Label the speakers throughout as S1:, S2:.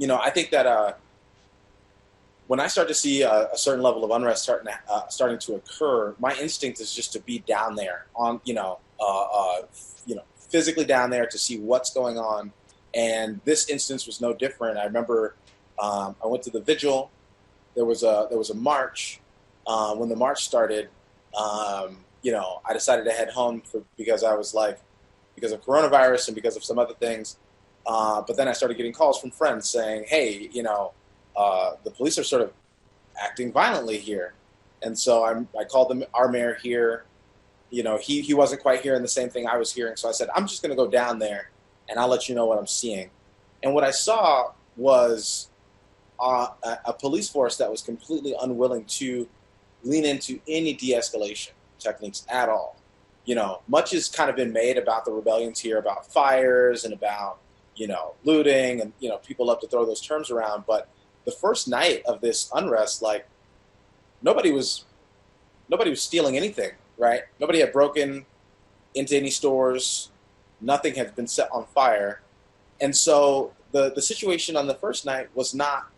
S1: I think that when I start to see a certain level of unrest starting to occur, my instinct is just to be down there physically down there to see what's going on. And this instance was no different. I remember I went to the vigil. There was a march. When the march started, I decided to head home because I was like, because of coronavirus and because of some other things. But then I started getting calls from friends saying, "Hey, the police are sort of acting violently here." And so I called our mayor here. He wasn't quite hearing the same thing I was hearing. So I said, "I'm just going to go down there and I'll let you know what I'm seeing." And what I saw was a police force that was completely unwilling to lean into any de-escalation techniques at all. Much has kind of been made about the rebellions here, about fires and about, looting, and, people love to throw those terms around. But the first night of this unrest, like, nobody was stealing anything, right? Nobody had broken into any stores. Nothing had been set on fire. And so the situation on the first night was not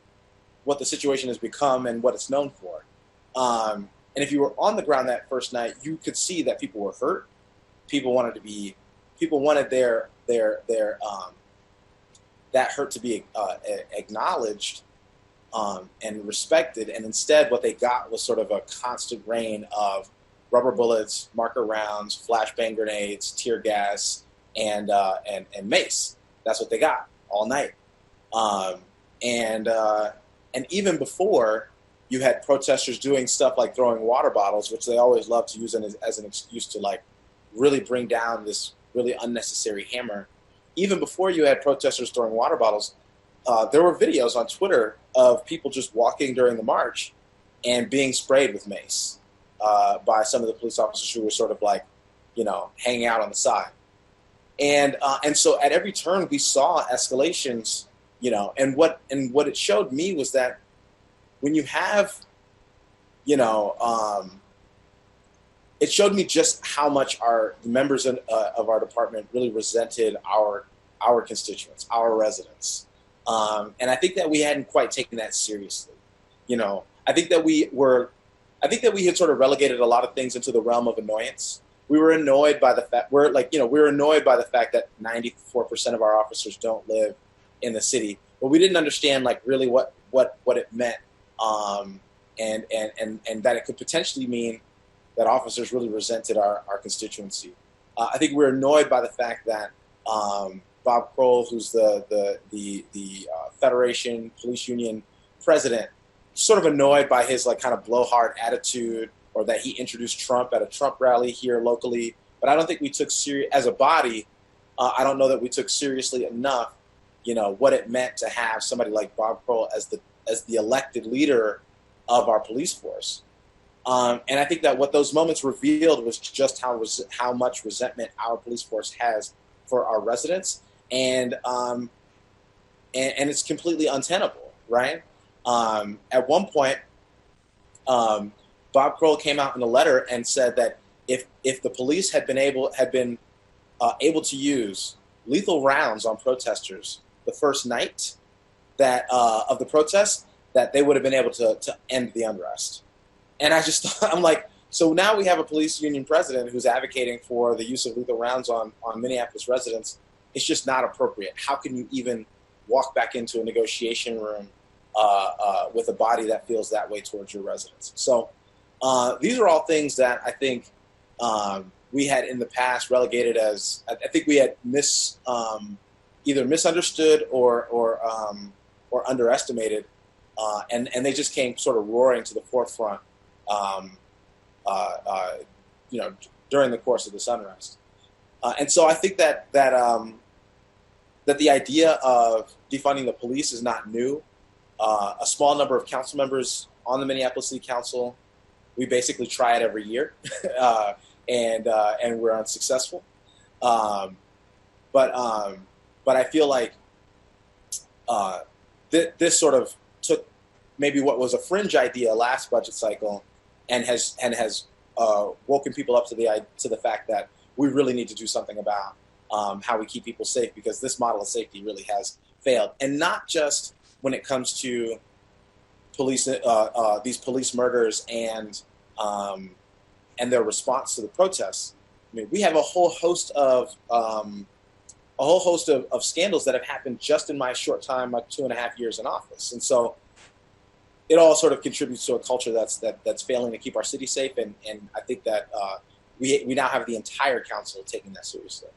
S1: what the situation has become and what it's known for. And if you were on the ground that first night, you could see that people were hurt. People wanted their that hurt to be acknowledged and respected. And instead, what they got was sort of a constant rain of rubber bullets, marker rounds, flashbang grenades, tear gas, and mace. That's what they got all night. And even before, you had protesters doing stuff like throwing water bottles, which they always love to use as an excuse to, like, really bring down this really unnecessary hammer. Even before you had protesters throwing water bottles, there were videos on Twitter of people just walking during the march and being sprayed with mace by some of the police officers who were sort of like, hanging out on the side. And so at every turn we saw escalations, and what it showed me was that when you have, it showed me just how much the members of our department really resented our constituents, our residents. And I think that we hadn't quite taken that seriously. I think that we had sort of relegated a lot of things into the realm of annoyance. We were annoyed by the fact that 94% of our officers don't live in the city, but we didn't understand, like, really what it meant, and that it could potentially mean that officers really resented our constituency. I think we're annoyed by the fact that Bob Kroll, who's the Federation Police Union president, sort of annoyed by his, like, kind of blowhard attitude, or that he introduced Trump at a Trump rally here locally. But I don't think we took as a body. I don't know that we took seriously enough, what it meant to have somebody like Bob Kroll as the elected leader of our police force. And I think that what those moments revealed was just how much resentment our police force has for our residents, and it's completely untenable, right? At one point, Bob Kroll came out in a letter and said that if the police had been able to use lethal rounds on protesters the first night of the protest, that they would have been able to end the unrest. And I just thought, I'm like, so now we have a police union president who's advocating for the use of lethal rounds on Minneapolis residents. It's just not appropriate. How can you even walk back into a negotiation room with a body that feels that way towards your residents? So these are all things that I think we had in the past relegated as, I think we had either misunderstood or underestimated, and they just came sort of roaring to the forefront, during the course of this unrest. And so I think that the idea of defunding the police is not new. A small number of council members on the Minneapolis City Council, we basically try it every year, and we're unsuccessful. But I feel like this sort of took maybe what was a fringe idea last budget cycle and has woken people up to the fact that we really need to do something about how we keep people safe, because this model of safety really has failed. And not just when it comes to these police murders and their response to the protests. I mean, we have a whole host of scandals that have happened just in my short time, like 2.5 years in office, and so it all sort of contributes to a culture that's failing to keep our city safe. And I think that we now have the entire council taking that seriously.